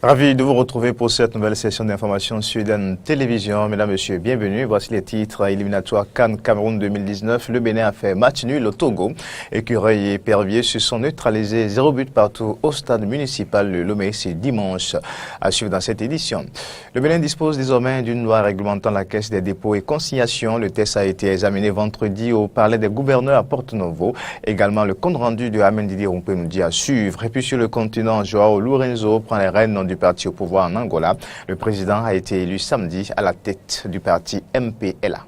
Ravi de vous retrouver pour cette nouvelle session d'information Sud Télévision. Mesdames, Messieurs, bienvenue. Voici les titres éliminatoires CAN Cameroun 2019. Le Bénin a fait match nul au Togo. Écureuil et Pervier se sont neutralisés 0 but partout au stade municipal de Lomé. C'est dimanche à suivre dans cette édition. Le Bénin dispose désormais d'une loi réglementant la caisse des dépôts et consignations. Le test a été examiné vendredi au palais des gouverneurs à Porto-Novo. Également, le compte rendu de Amen Didier Rumpenoudia à suivre. Et puis sur le continent, Joao Lourenço prend les rênes du parti au pouvoir en Angola. Le président a été élu samedi à la tête du parti MPLA.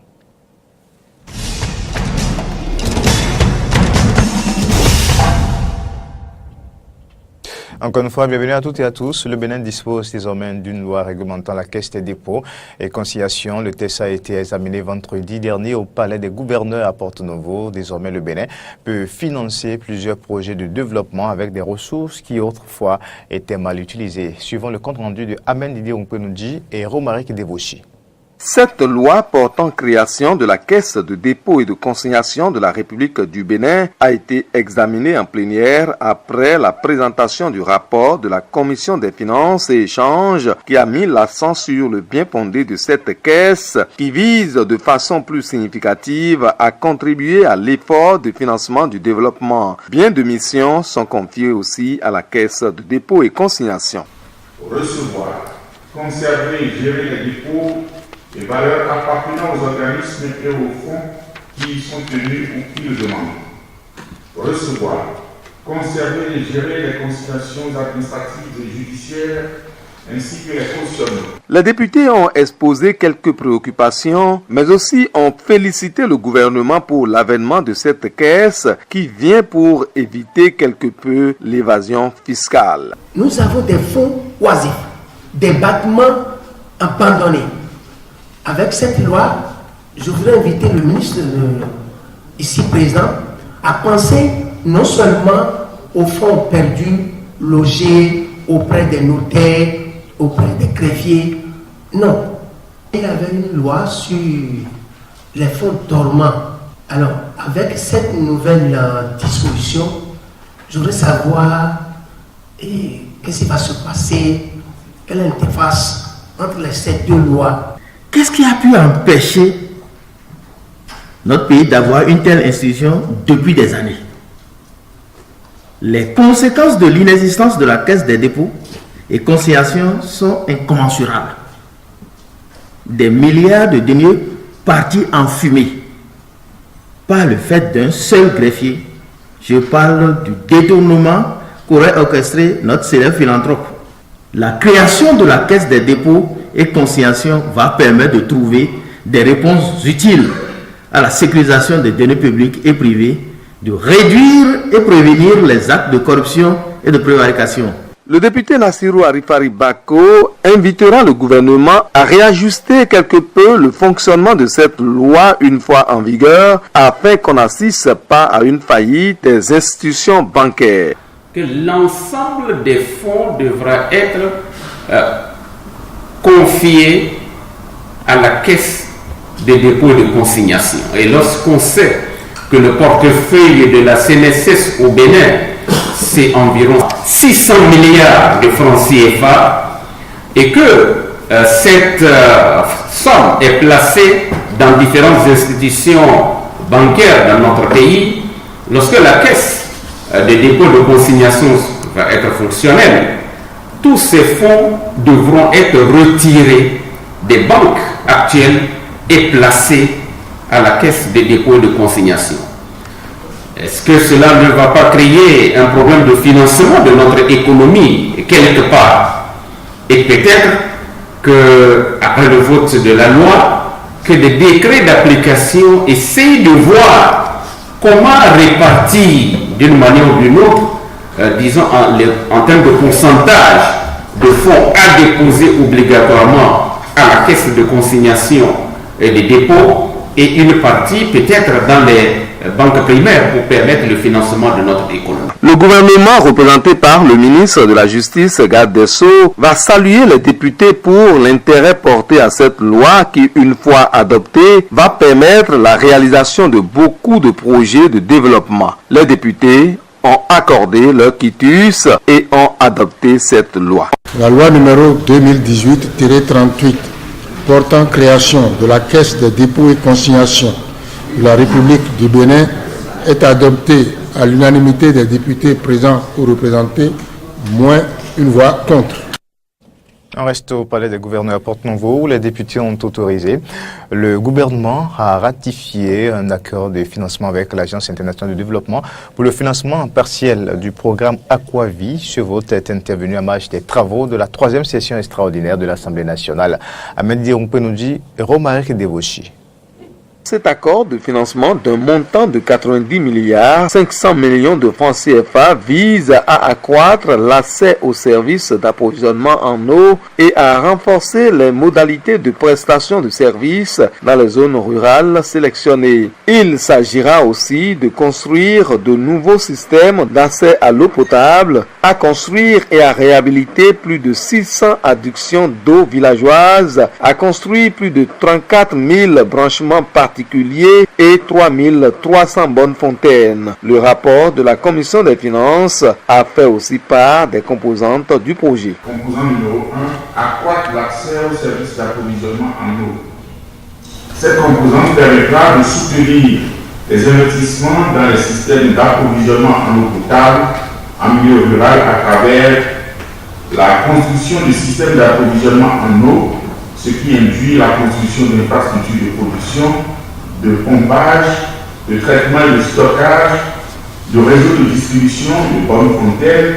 Encore une fois, bienvenue à toutes et à tous. Le Bénin dispose désormais d'une loi réglementant la caisse des dépôts et conciliation. Le test a été examiné vendredi dernier au palais des gouverneurs à Porto-Novo. Désormais, le Bénin peut financer plusieurs projets de développement avec des ressources qui autrefois étaient mal utilisées. Suivant le compte rendu de Amen Didier Rumpenoudia et Romaric Devoshi. Cette loi portant création de la Caisse de dépôt et de consignation de la République du Bénin a été examinée en plénière après la présentation du rapport de la Commission des finances et échanges qui a mis l'accent sur le bien fondé de cette caisse qui vise de façon plus significative à contribuer à l'effort de financement du développement. Bien de missions sont confiées aussi à la Caisse de dépôt et consignation. Recevoir, conserver et gérer les dépôts et valeurs appartenant aux organismes et aux fonds qui y sont tenus ou qui le demandent. Recevoir, conserver et gérer les consignations administratives et judiciaires ainsi que les cautionnements. Les députés ont exposé quelques préoccupations, mais aussi ont félicité le gouvernement pour l'avènement de cette caisse qui vient pour éviter quelque peu l'évasion fiscale. Nous avons des fonds oisifs, des bâtiments abandonnés. Avec cette loi, je voudrais inviter le ministre ici présent à penser non seulement aux fonds perdus, logés auprès des notaires, auprès des greffiers. Non. Il y avait une loi sur les fonds dormants. Alors, avec cette nouvelle disposition, je voudrais savoir qu'est-ce qui va se passer, quelle interface entre ces deux lois. Qu'est-ce qui a pu empêcher notre pays d'avoir une telle institution depuis des années? Les conséquences de l'inexistence de la Caisse des dépôts et consignations sont incommensurables. Des milliards de deniers partis en fumée par le fait d'un seul greffier. Je parle du détournement qu'aurait orchestré notre célèbre philanthrope. La création de la Caisse des dépôts et consignation va permettre de trouver des réponses utiles à la sécurisation des données publiques et privées, de réduire et prévenir les actes de corruption et de prévarication. Le député Nassirou Arifari Bako invitera le gouvernement à réajuster quelque peu le fonctionnement de cette loi une fois en vigueur afin qu'on n'assiste pas à une faillite des institutions bancaires. Que l'ensemble des fonds devra être confié à la caisse des dépôts et de consignation. Et lorsqu'on sait que le portefeuille de la CNSS au Bénin, c'est environ 600 milliards de francs CFA et que cette somme est placée dans différentes institutions bancaires dans notre pays, lorsque la caisse des dépôts de consignation va être fonctionnelle, tous ces fonds devront être retirés des banques actuelles et placés à la caisse des dépôts et de consignation. Est-ce que cela ne va pas créer un problème de financement de notre économie quelque part? Et peut-être qu'après le vote de la loi, que des décrets d'application essayent de voir comment répartir d'une manière ou d'une autre, disons en termes de pourcentage de fonds à déposer obligatoirement à la caisse de consignation et des dépôts et une partie peut-être dans les banques primaires pour permettre le financement de notre économie. Le gouvernement, représenté par le ministre de la Justice, Garde des Sceaux, va saluer les députés pour l'intérêt porté à cette loi qui, une fois adoptée, va permettre la réalisation de beaucoup de projets de développement. Les députés ont accordé leur quitus et ont adopté cette loi. La loi numéro 2018-38 portant création de la Caisse des dépôts et consignations de la République du Bénin est adoptée à l'unanimité des députés présents ou représentés, moins une voix contre. On reste au palais des gouverneurs à Porte-Nouveau où les députés ont autorisé. Le gouvernement a ratifié un accord de financement avec l'Agence internationale de développement pour le financement partiel du programme Aquavie. Ce vote est intervenu à marge des travaux de la 3e session extraordinaire de l'Assemblée nationale. Ahmed Dirompenoudji et Romaric Devoshi. Cet accord de financement d'un montant de 90 milliards 500 millions de francs CFA vise à accroître l'accès aux services d'approvisionnement en eau et à renforcer les modalités de prestation de services dans les zones rurales sélectionnées. Il s'agira aussi de construire de nouveaux systèmes d'accès à l'eau potable, à construire et à réhabiliter plus de 600 adductions d'eau villageoises, à construire plus de 34 000 branchements particuliers et 3300 bonnes fontaines. Le rapport de la Commission des finances a fait aussi part des composantes du projet. Composant numéro 1, accroître l'accès aux services d'approvisionnement en eau. Cette composante permettra de soutenir les investissements dans les systèmes d'approvisionnement en eau potable en milieu rural à travers la construction de systèmes d'approvisionnement en eau, ce qui induit la construction d'infrastructures de production, de pompage, de traitement et de stockage, de réseaux de distribution, de bonnes fontaines,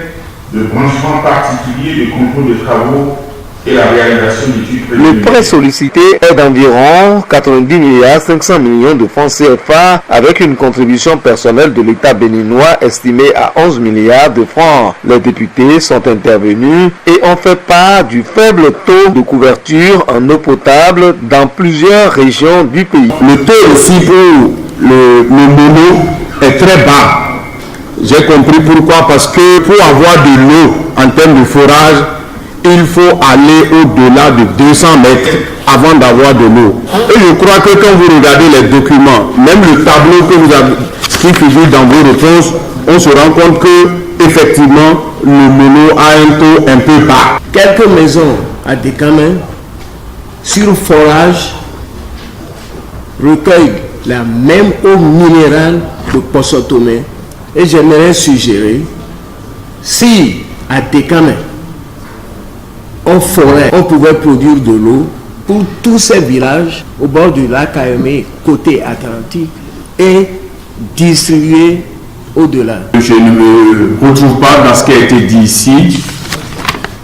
de branchements particuliers, de contrôle de travaux et la réalisation d'études préliminaires. Le prêt sollicité est d'environ 90 milliards 500 millions de francs CFA avec une contribution personnelle de l'État béninois estimée à 11 milliards de francs. Les députés sont intervenus et ont fait part du faible taux de couverture en eau potable dans plusieurs régions du pays. Le taux aussi pour le mono est très bas. J'ai compris pourquoi, parce que pour avoir de l'eau en termes de forage, il faut aller au-delà de 200 mètres avant d'avoir de l'eau. Et je crois que quand vous regardez les documents, même le tableau que vous avez, qui figure dans vos réponses, on se rend compte que effectivement le mono a un taux un peu bas. Quelques maisons à Décamin, sur forage, recueillent la même eau minérale de Possotomé. Et j'aimerais suggérer, si à Décamin, en forêt, on pouvait produire de l'eau pour tous ces villages au bord du lac Kaemé, côté Atlantique, et distribuer au-delà. Je ne me retrouve pas dans ce qui a été dit ici.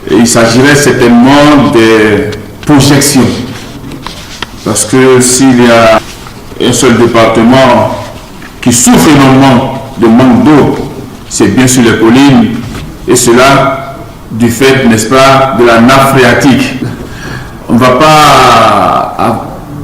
Il s'agirait certainement des projections. Parce que s'il y a un seul département qui souffre énormément de manque d'eau, c'est bien sur les collines, et cela du fait, n'est-ce pas, de la nappe phréatique. On ne va pas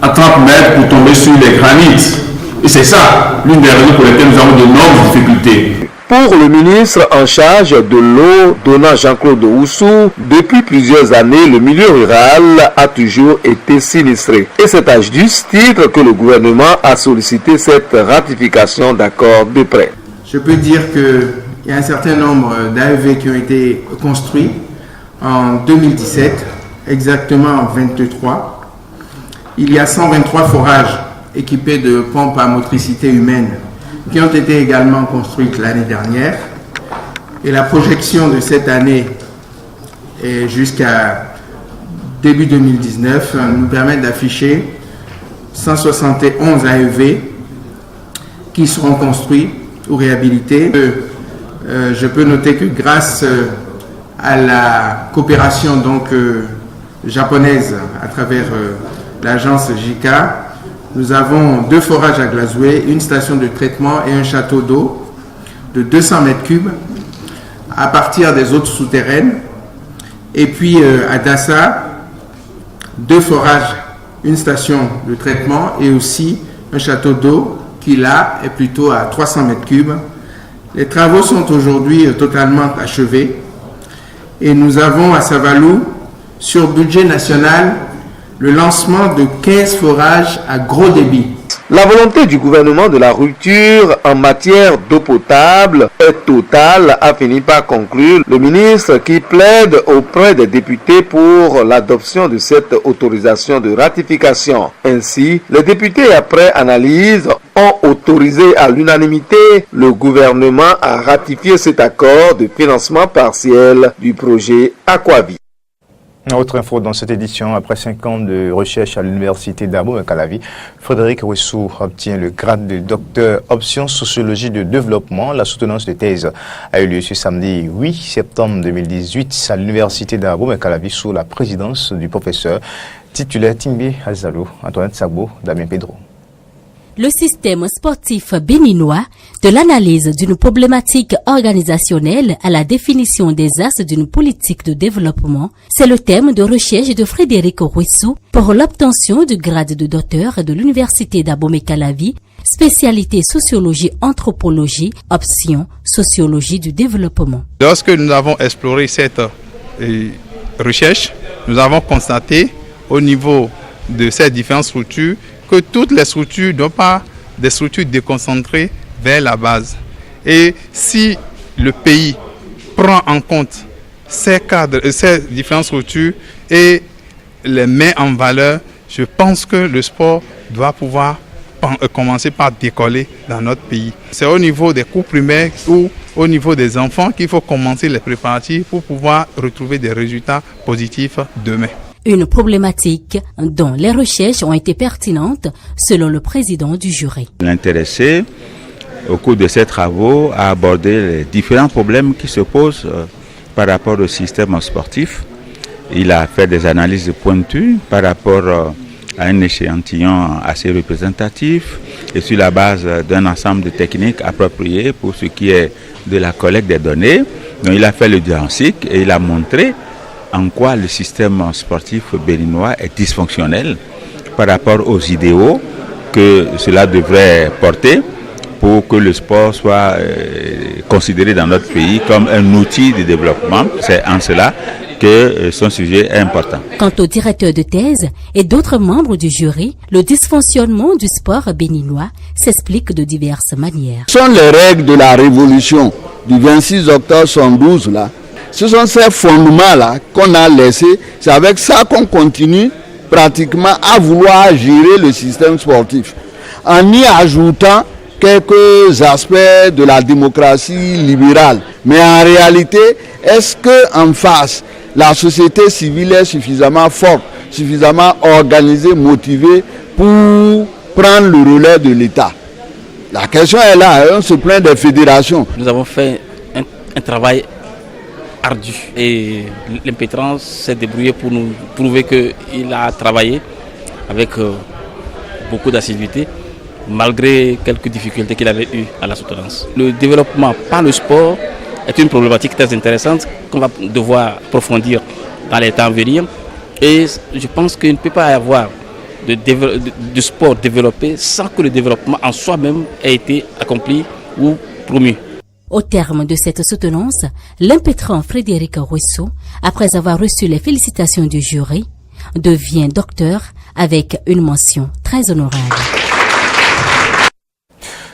à 30 mètres pour tomber sur les granites. Et c'est ça, l'une des raisons pour lesquelles nous avons d'énormes difficultés. Pour le ministre en charge de l'eau, Dona Jean-Claude Oussou, depuis plusieurs années, le milieu rural a toujours été sinistré. Et c'est à juste titre que le gouvernement a sollicité cette ratification d'accord de prêt. Je peux dire qu'il y a un certain nombre d'AEV qui ont été construits en 2017, exactement 23. Il y a 123 forages équipés de pompes à motricité humaine qui ont été également construites l'année dernière. Et la projection de cette année et jusqu'à début 2019 nous permet d'afficher 171 AEV qui seront construits ou réhabilités. Je peux noter que grâce à la coopération japonaise à travers l'agence JICA, nous avons 2 forages à Glazoué, une station de traitement et un château d'eau de 200 mètres cubes à partir des eaux souterraines. Et puis à Dassa, 2 forages, une station de traitement et aussi un château d'eau qui là est plutôt à 300 mètres cubes. Les travaux sont aujourd'hui totalement achevés et nous avons à Savalou, sur budget national, le lancement de 15 forages à gros débit. La volonté du gouvernement de la rupture en matière d'eau potable est totale, a fini par conclure le ministre qui plaide auprès des députés pour l'adoption de cette autorisation de ratification. Ainsi, les députés, après analyse, ont autorisé à l'unanimité le gouvernement à ratifier cet accord de financement partiel du projet Aquavi. Autre info dans cette édition, après 5 ans de recherche à l'université d'Abomey-Calavi, Frédéric Ouessou obtient le grade de docteur option sociologie de développement. La soutenance de thèse a eu lieu ce samedi 8 septembre 2018 à l'université d'Abomey-Calavi sous la présidence du professeur titulaire Timbi Azalo, Antoine Sagbo, Damien Pedro. Le système sportif béninois, de l'analyse d'une problématique organisationnelle à la définition des axes d'une politique de développement, c'est le thème de recherche de Frédéric Ouessou pour l'obtention du grade de docteur de l'université d'Abomey-Calavi, spécialité sociologie anthropologie, option sociologie du développement. Lorsque nous avons exploré cette recherche, nous avons constaté au niveau de ces différentes structures que toutes les structures n'ont pas des structures déconcentrées vers la base. Et si le pays prend en compte ces cadres, ces différentes structures et les met en valeur, je pense que le sport doit pouvoir commencer par décoller dans notre pays. C'est au niveau des cours primaires ou au niveau des enfants qu'il faut commencer les préparatifs pour pouvoir retrouver des résultats positifs demain. Une problématique dont les recherches ont été pertinentes selon le président du jury. L'intéressé, au cours de ces travaux, a abordé les différents problèmes qui se posent par rapport au système sportif. Il a fait des analyses pointues par rapport à un échantillon assez représentatif et sur la base d'un ensemble de techniques appropriées pour ce qui est de la collecte des données. Donc, il a fait le diagnostic et il a montré en quoi le système sportif béninois est dysfonctionnel par rapport aux idéaux que cela devrait porter pour que le sport soit considéré dans notre pays comme un outil de développement. C'est en cela que son sujet est important. Quant au directeur de thèse et d'autres membres du jury, le dysfonctionnement du sport béninois s'explique de diverses manières. Ce sont les règles de la révolution du 26 octobre 1912 là. Ce sont ces fondements-là qu'on a laissés. C'est avec ça qu'on continue pratiquement à vouloir gérer le système sportif. En y ajoutant quelques aspects de la démocratie libérale. Mais en réalité, est-ce qu'en face, la société civile est suffisamment forte, suffisamment organisée, motivée pour prendre le relais de l'État? La question est là, on se plaint des fédérations. Nous avons fait un travail ardu et l'impétrance s'est débrouillé pour nous prouver qu'il a travaillé avec beaucoup d'assiduité malgré quelques difficultés qu'il avait eues à la soutenance. Le développement par le sport est une problématique très intéressante qu'on va devoir approfondir dans les temps à venir et je pense qu'il ne peut pas y avoir de sport développé sans que le développement en soi-même ait été accompli ou promu. Au terme de cette soutenance, l'impétrant Frédéric Ouessou, après avoir reçu les félicitations du jury, devient docteur avec une mention très honorable.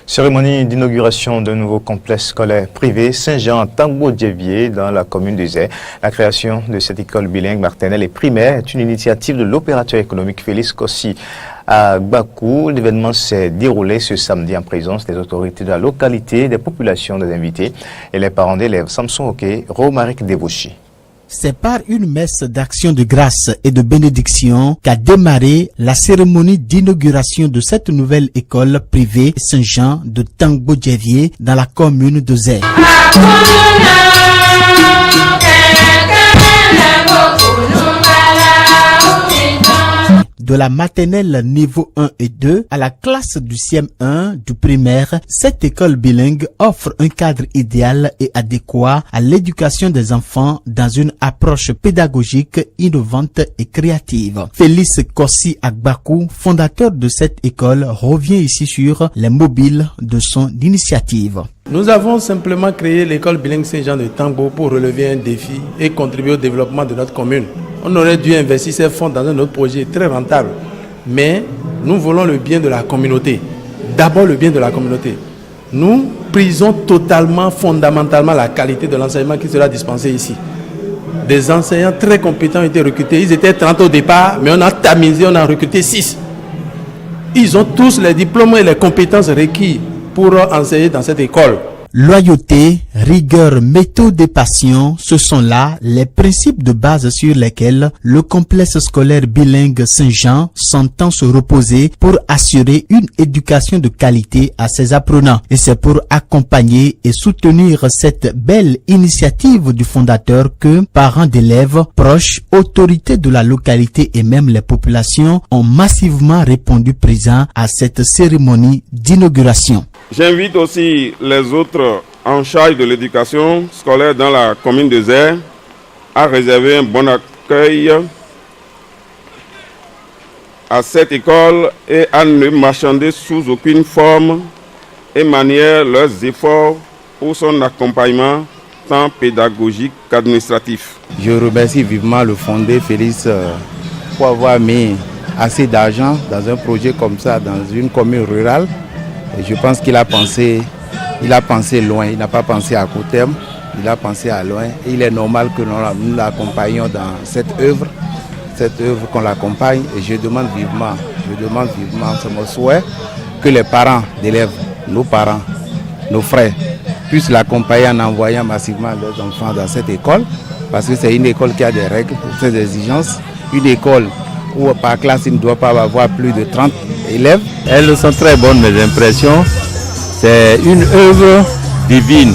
Cérémonie d'inauguration d'un nouveau complexe scolaire privé Saint-Jean-Tangbo-Dievier dans la commune de Zé. La création de cette école bilingue maternelle et primaire est une initiative de l'opérateur économique Félix Kossi à Bakou. L'événement s'est déroulé ce samedi en présence des autorités de la localité, des populations, des invités et les parents d'élèves Samson Oké, Romaric Debouchi. C'est par une messe d'action de grâce et de bénédiction qu'a démarré la cérémonie d'inauguration de cette nouvelle école privée Saint-Jean de Tangbo-Dievier dans la commune de Zé. De la maternelle niveau 1 et 2 à la classe du CM1 du primaire, cette école bilingue offre un cadre idéal et adéquat à l'éducation des enfants dans une approche pédagogique innovante et créative. Félix Kossi Agbakou, fondateur de cette école, revient ici sur les mobiles de son initiative. Nous avons simplement créé l'école bilingue Saint-Jean de Tangbo pour relever un défi et contribuer au développement de notre commune. On aurait dû investir ces fonds dans un autre projet très rentable. Mais Nous voulons le bien de la communauté. D'abord le bien de la communauté. Nous prisons totalement, fondamentalement la qualité de l'enseignement qui sera dispensé ici. Des enseignants très compétents ont été recrutés. Ils étaient 30 au départ, mais on a tamisé, on a recruté 6. Ils ont tous les diplômes et les compétences requises pour enseigner dans cette école. Loyauté, rigueur, méthode et passion, ce sont là les principes de base sur lesquels le complexe scolaire bilingue Saint-Jean s'entend se reposer pour assurer une éducation de qualité à ses apprenants. Et c'est pour accompagner et soutenir cette belle initiative du fondateur que parents d'élèves, proches, autorités de la localité et même les populations ont massivement répondu présents à cette cérémonie d'inauguration. J'invite aussi les autres en charge de l'éducation scolaire dans la commune de Zère à réserver un bon accueil à cette école et à ne marchander sous aucune forme et manière leurs efforts pour son accompagnement tant pédagogique qu'administratif. Je remercie vivement le fondé Félix pour avoir mis assez d'argent dans un projet comme ça dans une commune rurale. Et je pense qu'il a pensé loin, il n'a pas pensé à court terme, il a pensé à loin. Et il est normal que nous l'accompagnions dans cette œuvre qu'on l'accompagne. Et je demande vivement, c'est mon souhait, que les parents d'élèves, nos parents, nos frères, puissent l'accompagner en envoyant massivement leurs enfants dans cette école. Parce que c'est une école qui a des règles, des exigences, une école où par classe il ne doit pas avoir plus de 30 élèves. Elles sont très bonnes, mes impressions. C'est une œuvre divine.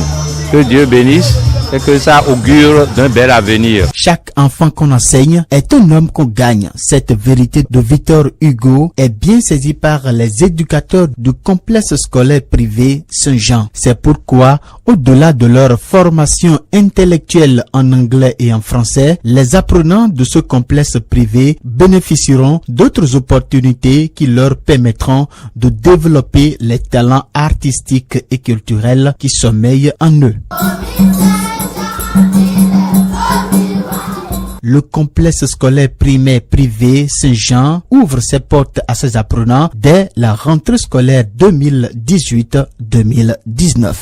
Que Dieu bénisse et que ça augure d'un bel avenir. Chaque enfant qu'on enseigne est un homme qu'on gagne. Cette vérité de Victor Hugo est bien saisie par les éducateurs du complexe scolaire privé Saint-Jean. C'est pourquoi, au-delà de leur formation intellectuelle en anglais et en français, les apprenants de ce complexe privé bénéficieront d'autres opportunités qui leur permettront de développer les talents artistiques et culturels qui sommeillent en eux. Le complexe scolaire primaire privé Saint-Jean ouvre ses portes à ses apprenants dès la rentrée scolaire 2018-2019.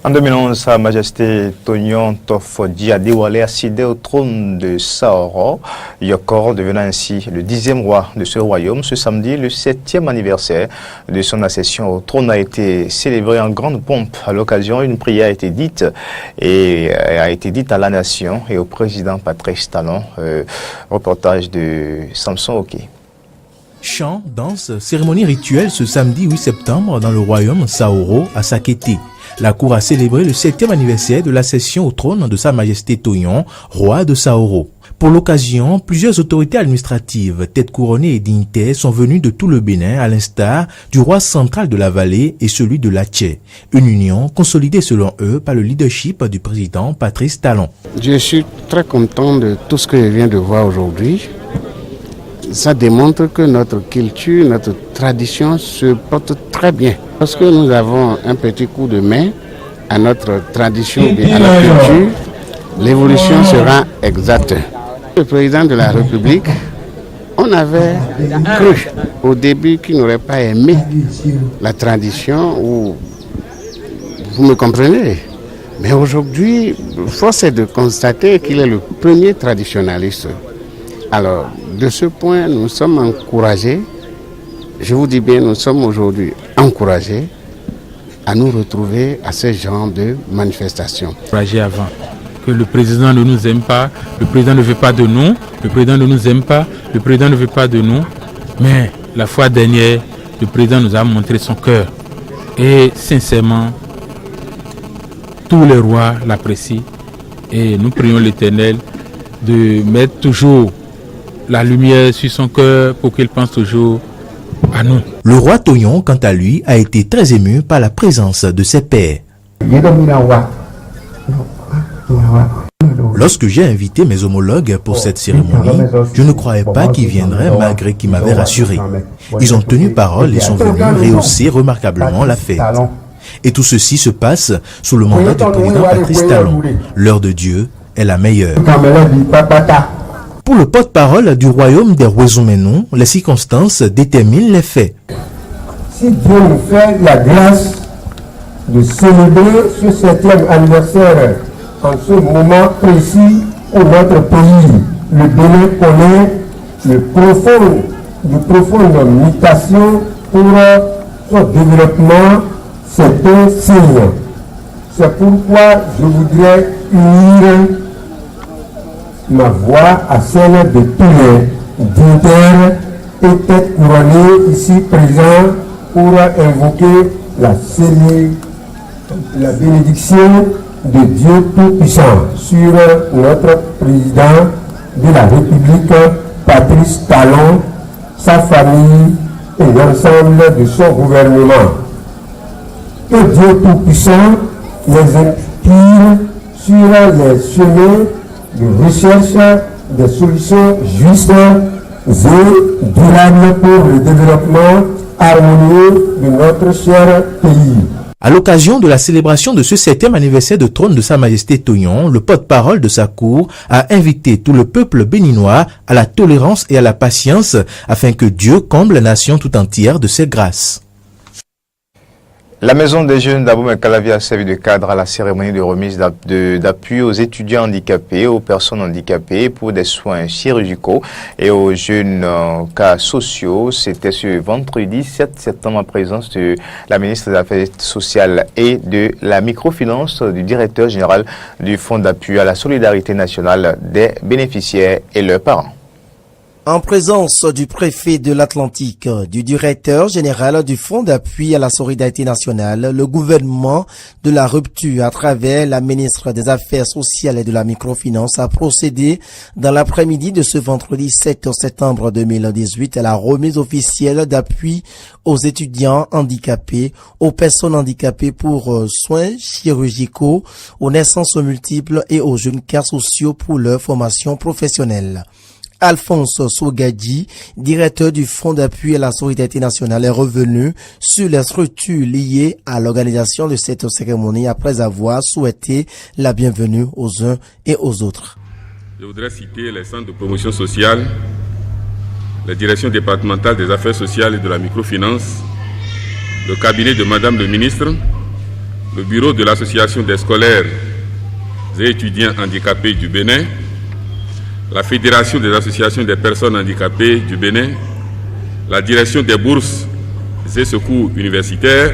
En 2011, Sa Majesté Tonyon Tofodi a dévoilé accéder au trône de Saoro, Yokor devenant ainsi le 10e roi de ce royaume. Ce samedi, le 7e anniversaire de son accession au trône a été célébré en grande pompe. À l'occasion, une prière a été dite à la nation et au président Patrice Talon. Reportage de Samson Oké. Chants, danses, cérémonies rituelles ce samedi 8 septembre dans le royaume Saoro à Sakété. La cour a célébré le 7e anniversaire de l'accession au trône de Sa Majesté Tonyon, roi de Saoro. Pour l'occasion, plusieurs autorités administratives, têtes couronnées et dignitaires sont venues de tout le Bénin à l'instar du roi central de la vallée et celui de l'Atché. Une union consolidée selon eux par le leadership du président Patrice Talon. Je suis très content de tout ce que je viens de voir aujourd'hui. Ça démontre que notre culture, notre tradition se porte très bien. Parce que nous avons un petit coup de main à notre tradition et à la culture, l'évolution sera exacte. Le président de la République, on avait cru au début qu'il n'aurait pas aimé la tradition, ou vous me comprenez. Mais aujourd'hui, force est de constater qu'il est le premier traditionnaliste. Alors, de ce point, nous sommes encouragés, je vous dis bien, nous sommes aujourd'hui encouragés à nous retrouver à ce genre de manifestation. Encouragés avant, que le président ne nous aime pas, le président ne veut pas de nous, le président ne nous aime pas, le président ne veut pas de nous. Mais la fois dernière, le président nous a montré son cœur. Et sincèrement, tous les rois l'apprécient. Et nous prions l'Éternel de mettre toujours la lumière sur son cœur pour qu'il pense toujours à nous. Le roi Tonyon, quant à lui, a été très ému par la présence de ses pairs. Lorsque j'ai invité mes homologues pour cette cérémonie, je ne croyais pas qu'ils viendraient malgré qu'ils m'avaient rassuré. Ils ont tenu parole et sont venus rehausser remarquablement la fête. Et tout ceci se passe sous le mandat du président Patrice Talon. L'heure de Dieu est la meilleure. Pour le porte-parole du royaume des Wezumenu, les circonstances déterminent les faits. Si Dieu nous fait la grâce de célébrer ce 7e anniversaire en ce moment précis où notre pays, le Bénin, connaît de profondes mutations pour son développement, c'est un signe. C'est pourquoi je voudrais unir ma voix à celle de tous les dignitaires et têtes couronnées ici présents pour invoquer la bénédiction de Dieu Tout-Puissant sur notre président de la République, Patrice Talon, sa famille et l'ensemble de son gouvernement. Que Dieu Tout-Puissant les inspire sur les chemins de recherche des solutions justes et durables pour le développement harmonieux de notre cher pays. À l'occasion de la célébration de ce 7e anniversaire de trône de Sa Majesté Toyon, le porte-parole de sa cour a invité tout le peuple béninois à la tolérance et à la patience afin que Dieu comble la nation tout entière de ses grâces. La Maison des Jeunes d'Abomey-Calavi a servi de cadre à la cérémonie de remise d'appui aux étudiants handicapés, aux personnes handicapées pour des soins chirurgicaux et aux jeunes cas sociaux. C'était ce vendredi 7 septembre en présence de la ministre des Affaires sociales et de la microfinance, du directeur général du Fonds d'appui à la solidarité nationale des bénéficiaires et leurs parents. En présence du préfet de l'Atlantique, du directeur général du Fonds d'appui à la solidarité nationale, le gouvernement de la rupture à travers la ministre des Affaires sociales et de la microfinance a procédé dans l'après-midi de ce vendredi 7 septembre 2018 à la remise officielle d'appui aux étudiants handicapés, aux personnes handicapées pour soins chirurgicaux, aux naissances multiples et aux jeunes cas sociaux pour leur formation professionnelle. Alphonse Sogadji, directeur du Fonds d'appui à la solidarité nationale, est revenu sur les structures liées à l'organisation de cette cérémonie après avoir souhaité la bienvenue aux uns et aux autres. Je voudrais citer les centres de promotion sociale, la direction départementale des affaires sociales et de la microfinance, le cabinet de Madame le ministre, le bureau de l'association des scolaires et étudiants handicapés du Bénin, la Fédération des associations des personnes handicapées du Bénin, la direction des bourses et secours universitaires,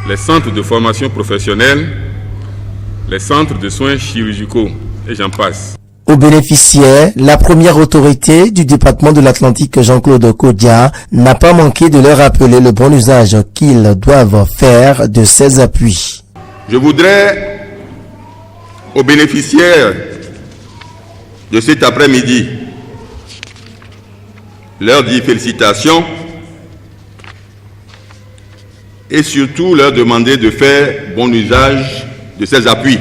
les centres de formation professionnelle, les centres de soins chirurgicaux, et j'en passe. Aux bénéficiaires, la première autorité du département de l'Atlantique, Jean-Claude Kodia, n'a pas manqué de leur rappeler le bon usage qu'ils doivent faire de ces appuis. Je voudrais aux bénéficiaires de cet après-midi leur dire félicitations et surtout leur demander de faire bon usage de ces appuis.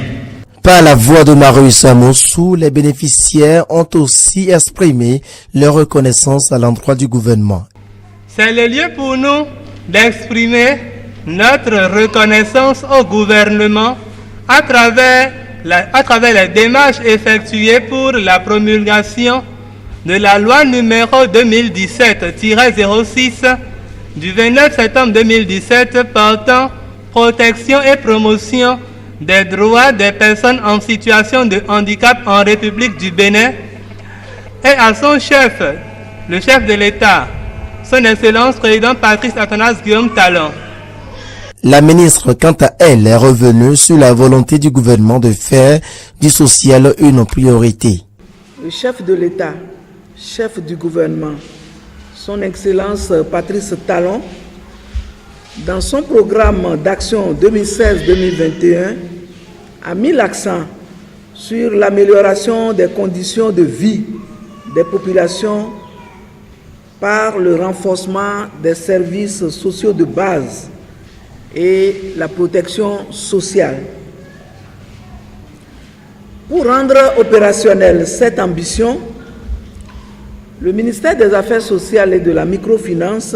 Par la voix de Marius Amoussou, les bénéficiaires ont aussi exprimé leur reconnaissance à l'endroit du gouvernement. C'est le lieu pour nous d'exprimer notre reconnaissance au gouvernement à travers les démarches effectuées pour la promulgation de la loi numéro 2017-06 du 29 septembre 2017 portant protection et promotion des droits des personnes en situation de handicap en République du Bénin, et à son chef, le chef de l'État, son Excellence Président Patrice Athanase Guillaume Talon. La ministre, quant à elle, est revenue sur la volonté du gouvernement de faire du social une priorité. Le chef de l'État, chef du gouvernement, son Excellence Patrice Talon, dans son programme d'action 2016-2021, a mis l'accent sur l'amélioration des conditions de vie des populations par le renforcement des services sociaux de base et la protection sociale. Pour rendre opérationnelle cette ambition, le ministère des Affaires sociales et de la microfinance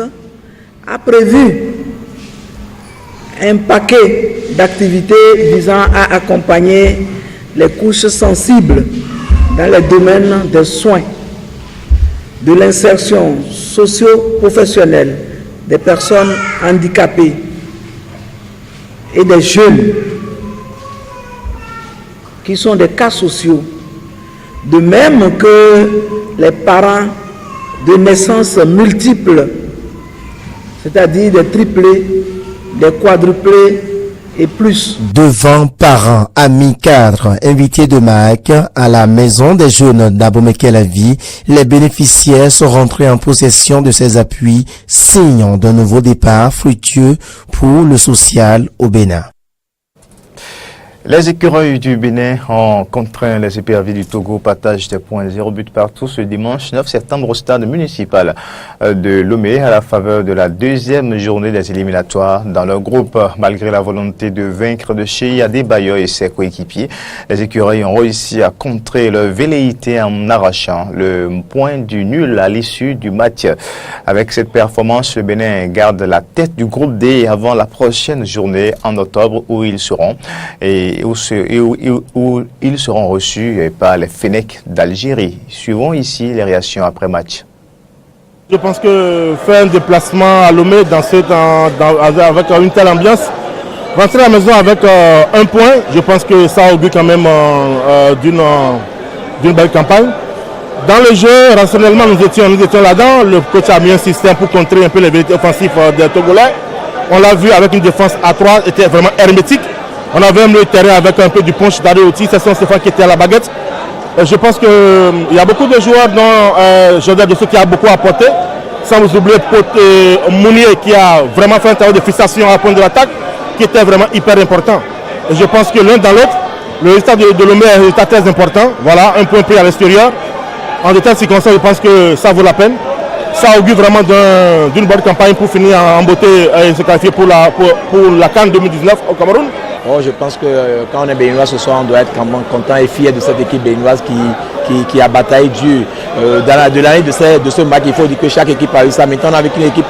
a prévu un paquet d'activités visant à accompagner les couches sensibles dans le domaine des soins de l'insertion socio-professionnelle des personnes handicapées et des jeunes qui sont des cas sociaux, de même que les parents de naissances multiples, c'est-à-dire des triplés, des quadruplés et plus. Devant parents, amis, cadres, invités de MAC à la maison des jeunes d'Abomey-Calavi, les bénéficiaires sont rentrés en possession de ces appuis, signe d'un nouveau départ fructueux pour le social au Bénin. Les écureuils du Bénin ont contraint les éperviers du Togo au partage des points 0 but partout ce dimanche 9 septembre au stade municipal de Lomé à la faveur de la deuxième journée des éliminatoires dans leur groupe. Malgré la volonté de vaincre de Cheikh Adebayo et ses coéquipiers, les écureuils ont réussi à contrer leur velléité en arrachant le point du nul à l'issue du match. Avec cette performance, le Bénin garde la tête du groupe D avant la prochaine journée en octobre où ils seront où ils seront reçus par les Fennecs d'Algérie. Suivons ici les réactions après match. Je pense que faire un déplacement à Lomé avec une telle ambiance, rentrer à la maison avec un point, je pense que ça augure quand même d'une belle campagne. Dans le jeu, rationnellement, nous étions là-dedans. Le coach a mis un système pour contrer un peu les velléités offensives des Togolais. On l'a vu avec une défense à 3, était vraiment hermétique. On avait même le terrain avec un peu du punch d'Aréoti, c'est son Stéphane qui était à la baguette. Et je pense qu'il y a beaucoup de joueurs dont Jordan Dosso qui a beaucoup apporté. Sans vous oublier Mounier qui a vraiment fait un travail de fixation à la pointe de l'attaque qui était vraiment hyper important. Et je pense que l'un dans l'autre, le résultat de Lomé est un résultat très important. Voilà, un point pris à l'extérieur. En de telles circonstances, je pense que ça vaut la peine. Ça augure vraiment d'une bonne campagne pour finir en beauté et se qualifier pour la CAN 2019 au Cameroun. Oh, je pense que quand on est béninois ce soir, on doit être content et fier de cette équipe béninoise qui a bataillé dur. De l'année de ce match, il faut dire que chaque équipe a eu ça. Maintenant, on a avec une équipe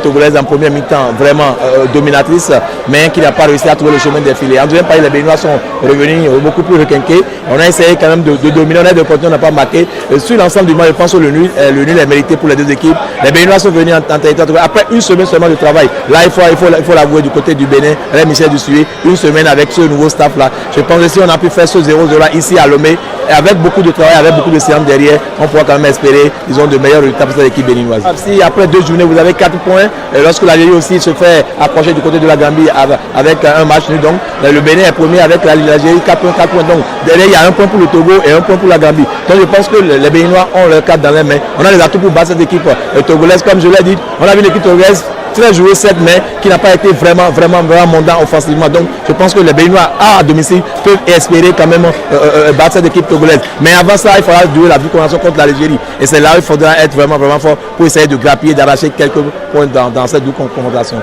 togolaise en première mi-temps vraiment dominatrice, mais qui n'a pas réussi à trouver le chemin des filets. En deuxième partie, les béninois sont revenus beaucoup plus requinqués. On a essayé quand même de dominer, on a de continuer, on n'a pas marqué. Sur l'ensemble du match, je pense que le nul est mérité pour les deux équipes. Les béninois sont venus en territoire. Après une semaine seulement de travail, là il faut l'avouer du côté du Bénin, avec Michel Dussuyer, une semaine avec ce nouveau staff là. Je pense que si on a pu faire ce 0-0 là ici à Lomé, avec beaucoup de travail, avec beaucoup de séances derrière, on pourra quand même espérer ils ont de meilleurs résultats pour cette équipe béninoise. Si après 2 journées vous avez 4 points, et lorsque l'Algérie aussi se fait approcher du côté de la Gambie avec un match nul, donc le Bénin est premier avec l'Algérie 4 points. Donc derrière il y a un point pour le Togo et un point pour la Gambie. Donc je pense que les Béninois ont leur carte dans les mains. On a les atouts pour battre cette équipe togolaise, comme je l'ai dit. On a vu l'équipe togolaise très jouée cette mais qui n'a pas été vraiment montant offensivement. Donc je pense que les Béninois à domicile peuvent espérer quand même battre cette équipe togolaise. Mais avant ça, il faudra jouer la victoire contre l'Algérie. Et c'est là où il faudra être vraiment fort pour essayer de grappiller, d'arracher quelques points dans cette double confrontation.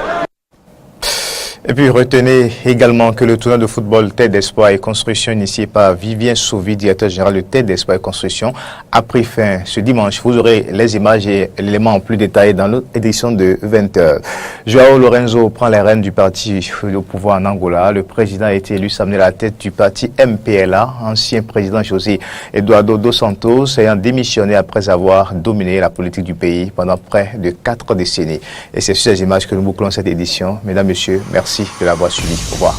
Et puis retenez également que le tournoi de football Tête d'Espoir et Construction initié par Vivien Sauvi, directeur général de Tête d'Espoir et Construction, a pris fin ce dimanche. Vous aurez les images et l'élément en plus détaillé dans l'autre édition de 20h. Joao Lorenzo prend les rênes du parti au pouvoir en Angola. Le président a été élu samedi à la tête du parti MPLA, ancien président José Eduardo dos Santos ayant démissionné après avoir dominé la politique du pays pendant près de 4 décennies. Et c'est sur ces images que nous bouclons cette édition. Mesdames, Messieurs, merci de l'avoir suivi. Au revoir.